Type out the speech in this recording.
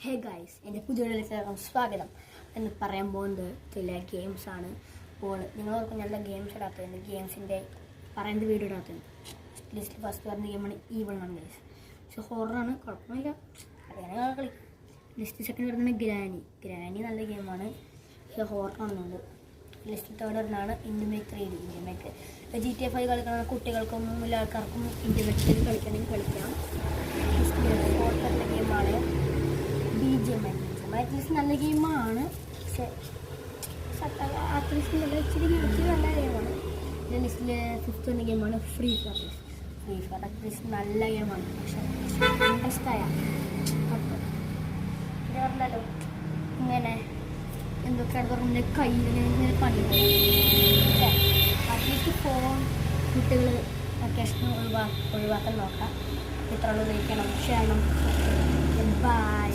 Hey guys, എൻ്റെ പുതിയ വീഡിയോയിലേക്ക് സ്വാഗതം. എന്ന് പറയാൻ പോകുന്നത് ചില ഗെയിംസാണ്. അപ്പോൾ നിങ്ങളൊക്കെ നല്ല ഗെയിംസ് ഇടാത്തത്, ഗെയിംസിൻ്റെ പറയുന്നത് വീഡിയോ ഇടാത്തത്. ലിസ്റ്റിൽ ഫസ്റ്റ് പറഞ്ഞ ഗെയിമാണ് ഈവൾ ആണ് ഗൈസ്. പക്ഷെ ഹൊററാണ്, കുഴപ്പമില്ല, അറിയാനേ കളി. ലിസ്റ്റ് സെക്കൻഡ് വരുന്നത് ഗ്രാനി നല്ല ഗെയിമാണ്, പക്ഷേ ഹൊററാണെന്നുണ്ട്. ലിസ്റ്റ് തേർഡ് വരുന്നതാണ് ഇൻഡിമേക്ക് 3D. ഇൻഡിമേക്ക് GTA 5 കളിക്കുന്ന കുട്ടികൾക്കും എല്ലാ ആൾക്കാർക്കും ഇൻഡിമേക്ക് കളിക്കണമെങ്കിൽ കളിക്കാം. ഫോർത്ത് വരുന്ന ഗെയിമാണ് BGMI. നല്ല ഗെയിമാണ്, പക്ഷേ അത്യാവശ്യം നല്ല ഇച്ചിരി നല്ല ഗെയിമാണ്. എൻ്റെ ലിസ്റ്റിൽ ഫിഫ്ത്ത് വന്ന ഗെയിമാണ് ഫ്രീ ഫയർ. അത്യാവശ്യം നല്ല ഗെയിമാണ്, പക്ഷേ ഇൻട്രസ്റ്റ് ആയ അപ്പം പിന്നെ പറഞ്ഞാലോ ഇങ്ങനെ എന്തൊക്കെയാണ് പറഞ്ഞ കയ്യിലിങ്ങനെ പണി. അറ്റ്ലീസ്റ്റ് ഫോൺ കുട്ടികൾ വെക്കേഷൻ ഒഴിവാക്കാൻ നോക്കാം. ഇത്ര ഉപയോഗിക്കണം, ക്ഷണം. ബൈ.